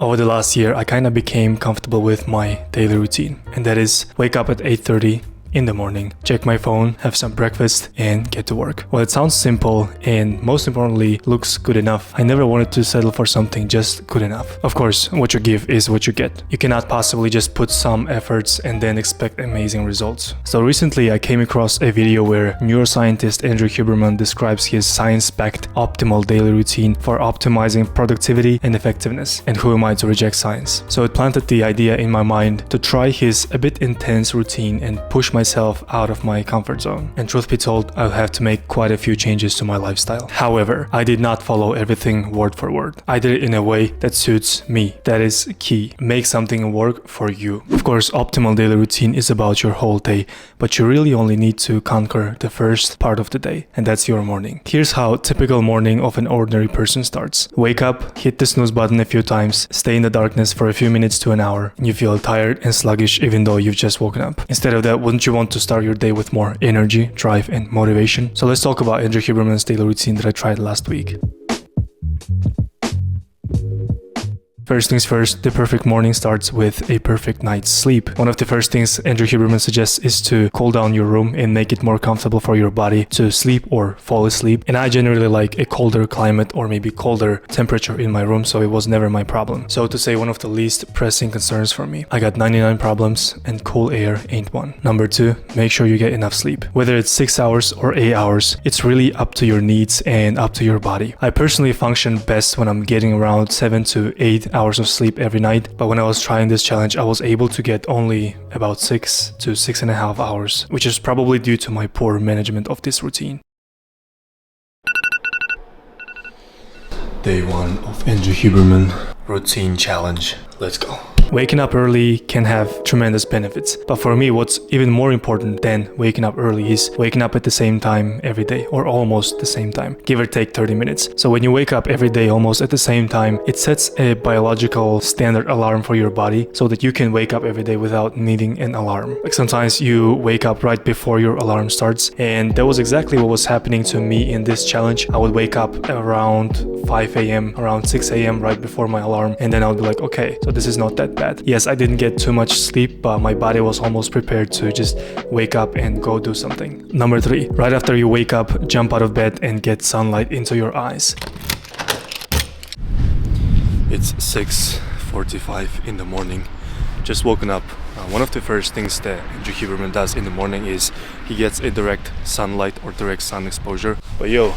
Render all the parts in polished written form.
Over the last year, I kind of became comfortable with my daily routine, and that is wake up at 8:30 in the morning, check my phone, have some breakfast, and get to work. Well, it sounds simple and most importantly looks good enough. I never wanted to settle for something just good enough. Of course, what you give is what you get. You cannot possibly just put some efforts and then expect amazing results. So recently I came across a video where neuroscientist Andrew Huberman describes his science-backed optimal daily routine for optimizing productivity and effectiveness. And who am I to reject science? So it planted the idea in my mind to try his a bit intense routine and push myself out of my comfort zone. And truth be told, I'll have to make quite a few changes to my lifestyle. However, I did not follow everything word for word. I did it in a way that suits me. That is key. Make something work for you. Of course, optimal daily routine is about your whole day, but you really only need to conquer the first part of the day, and that's your morning. Here's how a typical morning of an ordinary person starts. Wake up, hit the snooze button a few times, stay in the darkness for a few minutes to an hour, and you feel tired and sluggish even though you've just woken up. Instead of that, wouldn't you want to start your day with more energy, drive, and motivation? So let's talk about Andrew Huberman's daily routine that I tried last week. First things first, the perfect morning starts with a perfect night's sleep. One of the first things Andrew Huberman suggests is to cool down your room and make it more comfortable for your body to sleep or fall asleep. And I generally like a colder climate or maybe colder temperature in my room, so it was never my problem. So to say one of the least pressing concerns for me, I got 99 problems and cool air ain't one. Number 2, make sure you get enough sleep. Whether it's 6 hours or 8 hours, it's really up to your needs and up to your body. I personally function best when I'm getting around 7 to 8 hours of sleep every night, but when I was trying this challenge I was able to get only about 6 to 6.5 hours, which is probably due to my poor management of this routine. Day 1 of Andrew Huberman routine challenge. Let's go. Waking up early can have tremendous benefits, but for me what's even more important than waking up early is waking up at the same time every day, or almost the same time, give or take 30 minutes. So when you wake up every day almost at the same time, it sets a biological standard alarm for your body so that you can wake up every day without needing an alarm. Like sometimes you wake up right before your alarm starts, and that was exactly what was happening to me in this challenge. I would wake up around 5 a.m., around 6 a.m. right before my alarm, and then I would be like, okay, so this is not that bad. Yes, I didn't get too much sleep, but my body was almost prepared to just wake up and go do something. Number 3, right after you wake up, jump out of bed and get sunlight into your eyes. It's 6:45 in the morning. Just woken up. One of the first things that Andrew Huberman does in the morning is he gets a direct sunlight or direct sun exposure. But yo,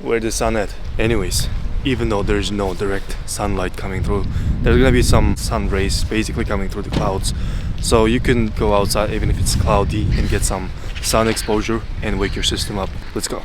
where's the sun at? Anyways, even though there's no direct sunlight coming through, there's gonna be some sun rays basically coming through the clouds. So you can go outside even if it's cloudy and get some sun exposure and wake your system up. Let's go.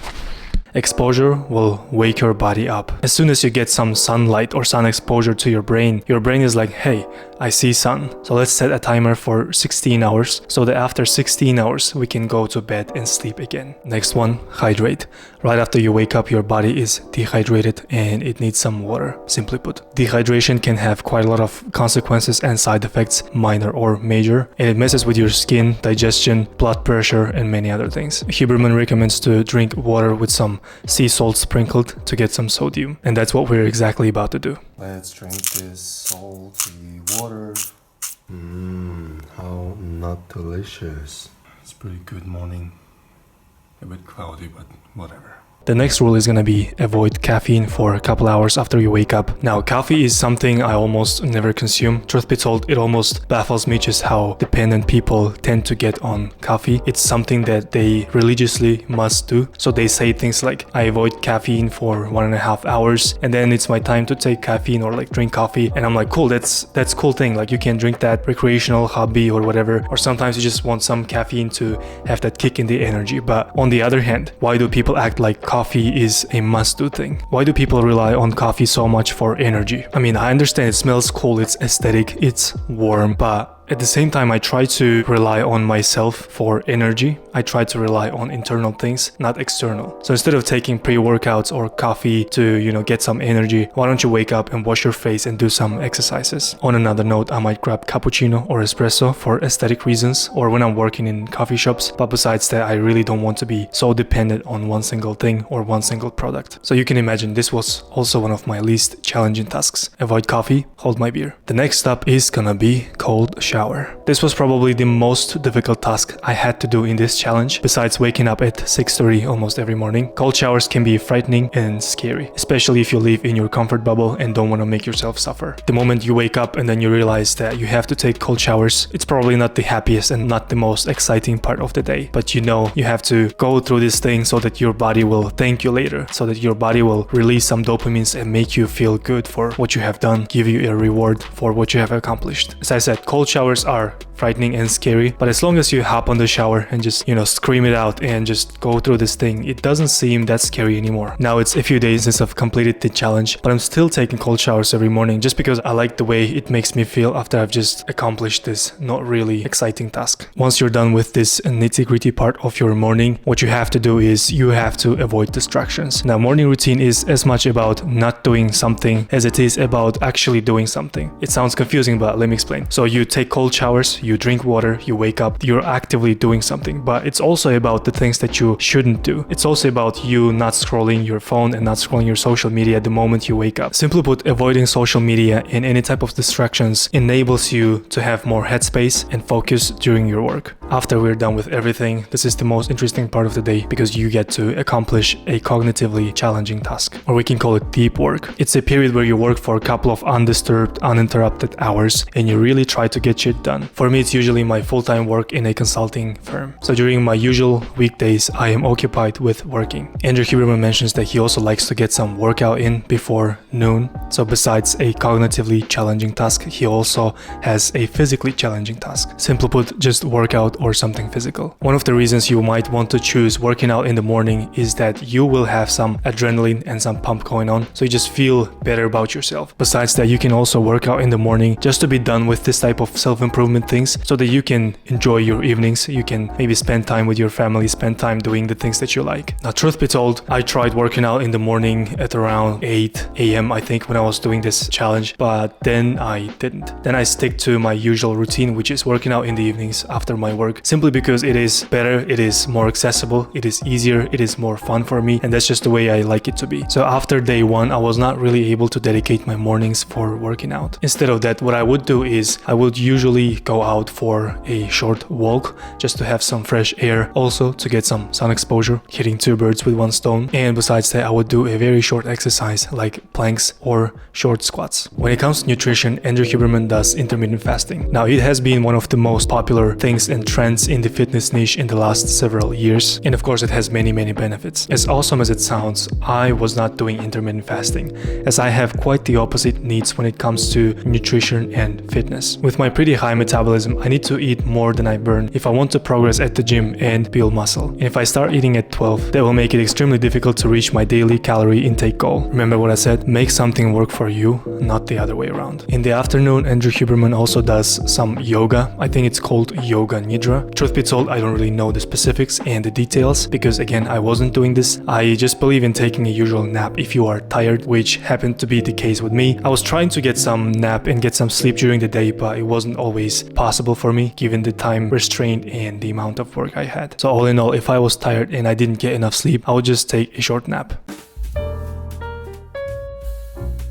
Exposure will wake your body up. As soon as you get some sunlight or sun exposure to your brain is like, hey, I see sun. So let's set a timer for 16 hours so that after 16 hours we can go to bed and sleep again. Next one, hydrate. Right after you wake up, your body is dehydrated and it needs some water, simply put. Dehydration can have quite a lot of consequences and side effects, minor or major, and it messes with your skin, digestion, blood pressure, and many other things. Huberman recommends to drink water with some sea salt sprinkled to get some sodium, and that's what we're exactly about to do. Let's drink this salty water. How not delicious. It's pretty good morning. A bit cloudy, but whatever. The next rule is gonna be avoid caffeine for a couple hours after you wake up. Now, coffee is something I almost never consume. Truth be told, it almost baffles me just how dependent people tend to get on coffee. It's something that they religiously must do. So they say things like, I avoid caffeine for 1.5 hours, and then it's my time to take caffeine or like drink coffee. And I'm like, cool, that's cool thing. Like you can drink that recreational hobby or whatever. Or sometimes you just want some caffeine to have that kick in the energy. But on the other hand, why do people act like coffee is a must-do thing? Why do people rely on coffee so much for energy? I mean, I understand it smells cool, it's aesthetic, it's warm, but At the same time, I try to rely on myself for energy. I try to rely on internal things, not external. So instead of taking pre-workouts or coffee to, get some energy, why don't you wake up and wash your face and do some exercises? On another note, I might grab cappuccino or espresso for aesthetic reasons or when I'm working in coffee shops. But besides that, I really don't want to be so dependent on one single thing or one single product. So you can imagine this was also one of my least challenging tasks. Avoid coffee, hold my beer. The next step is gonna be cold shower. This was probably the most difficult task I had to do in this challenge, besides waking up at 6:30 almost every morning. Cold showers can be frightening and scary, especially if you live in your comfort bubble and don't want to make yourself suffer. The moment you wake up and then you realize that you have to take cold showers, it's probably not the happiest and not the most exciting part of the day, but you have to go through this thing so that your body will thank you later, so that your body will release some dopamines and make you feel good for what you have done, give you a reward for what you have accomplished. As I said, cold showers are frightening and scary, but as long as you hop on the shower and just scream it out and just go through this thing, it doesn't seem that scary anymore. Now it's a few days since I've completed the challenge, but I'm still taking cold showers every morning just because I like the way it makes me feel after I've just accomplished this not really exciting task. Once you're done with this nitty-gritty part of your morning, what you have to do is you have to avoid distractions. Now, morning routine is as much about not doing something as it is about actually doing something. It sounds confusing, but let me explain. So you take cold showers, you drink water, you wake up, you're actively doing something, but it's also about the things that you shouldn't do. It's also about you not scrolling your phone and not scrolling your social media the moment you wake up. Simply put, avoiding social media and any type of distractions enables you to have more headspace and focus during your work. After we're done with everything, this is the most interesting part of the day because you get to accomplish a cognitively challenging task, or we can call it deep work. It's a period where you work for a couple of undisturbed, uninterrupted hours and you really try to get shit done. For me, it's usually my full-time work in a consulting firm. So during my usual weekdays, I am occupied with working. Andrew Huberman mentions that he also likes to get some workout in before noon. So besides a cognitively challenging task, he also has a physically challenging task. Simply put, just workout or something physical. One of the reasons you might want to choose working out in the morning is that you will have some adrenaline and some pump going on, so you just feel better about yourself. Besides that, you can also work out in the morning just to be done with this type of self-improvement things so that you can enjoy your evenings. You can maybe spend time with your family, spend time doing the things that you like. Now, truth be told, I tried working out in the morning at around 8 a.m. I think when I was doing this challenge, but then I didn't. Then I stick to my usual routine, which is working out in the evenings after my work, simply because it is better, it is more accessible, it is easier, it is more fun for me, and that's just the way I like it to be. So after day one, I was not really able to dedicate my mornings for working out. Instead of that, what I would do is I would usually go out for a short walk just to have some fresh air, also to get some sun exposure, hitting two birds with one stone. And besides that, I would do a very short exercise like planks or short squats. When it comes to nutrition, Andrew Huberman does intermittent fasting. Now, it has been one of the most popular things and trends in the fitness niche in the last several years, and of course it has many benefits. As awesome as it sounds, I was not doing intermittent fasting, as I have quite the opposite needs when it comes to nutrition and fitness. With my pretty high metabolism, I need to eat more than I burn if I want to progress at the gym and build muscle. And if I start eating at 12, that will make it extremely difficult to reach my daily calorie intake goal. Remember what I said? Make something work for you, not the other way around. In the afternoon, Andrew Huberman also does some yoga. I think it's called Yoga Nidra. Truth be told, I don't really know the specifics and the details because again, I wasn't doing this. I just believe in taking a usual nap if you are tired, which happened to be the case with me. I was trying to get some nap and get some sleep during the day, but it wasn't always possible for me given the time restraint and the amount of work I had. So all in all, if I was tired and I didn't get enough sleep, I would just take a short nap.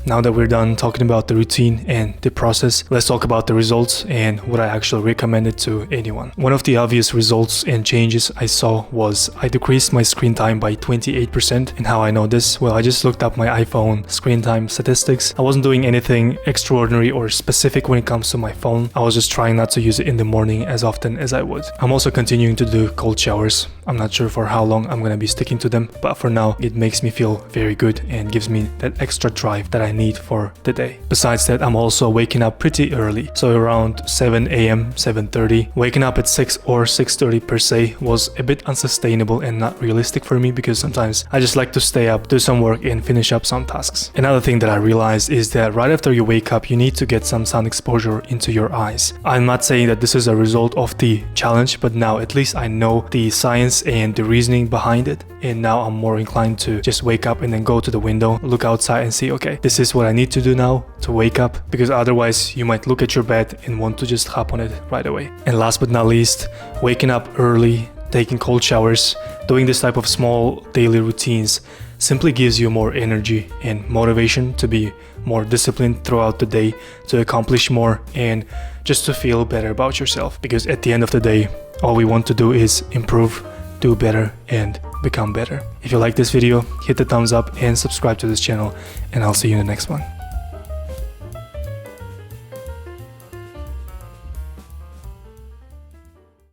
Now that we're done talking about the routine and the process, let's talk about the results and what I actually recommended to anyone. One of the obvious results and changes I saw was I decreased my screen time by 28%. And how I know this? Well, I just looked up my iPhone screen time statistics. I wasn't doing anything extraordinary or specific when it comes to my phone. I was just trying not to use it in the morning as often as I would. I'm also continuing to do cold showers. I'm not sure for how long I'm gonna be sticking to them, but for now, it makes me feel very good and gives me that extra drive that I need for the day. Besides that, I'm also waking up pretty early, so around 7 a.m., 7:30. Waking up at 6 or 6:30 per se was a bit unsustainable and not realistic for me, because sometimes I just like to stay up, do some work and finish up some tasks. Another thing that I realized is that right after you wake up, you need to get some sun exposure into your eyes. I'm not saying that this is a result of the challenge, but now at least I know the science and the reasoning behind it, and now I'm more inclined to just wake up and then go to the window, look outside and see, okay, this is what I need to do now to wake up, because otherwise you might look at your bed and want to just hop on it right away. And last but not least, waking up early, taking cold showers, doing this type of small daily routines simply gives you more energy and motivation to be more disciplined throughout the day, to accomplish more, and just to feel better about yourself. Because at the end of the day, all we want to do is improve, do better, and become better. If you like this video, hit the thumbs up and subscribe to this channel, and I'll see you in the next one.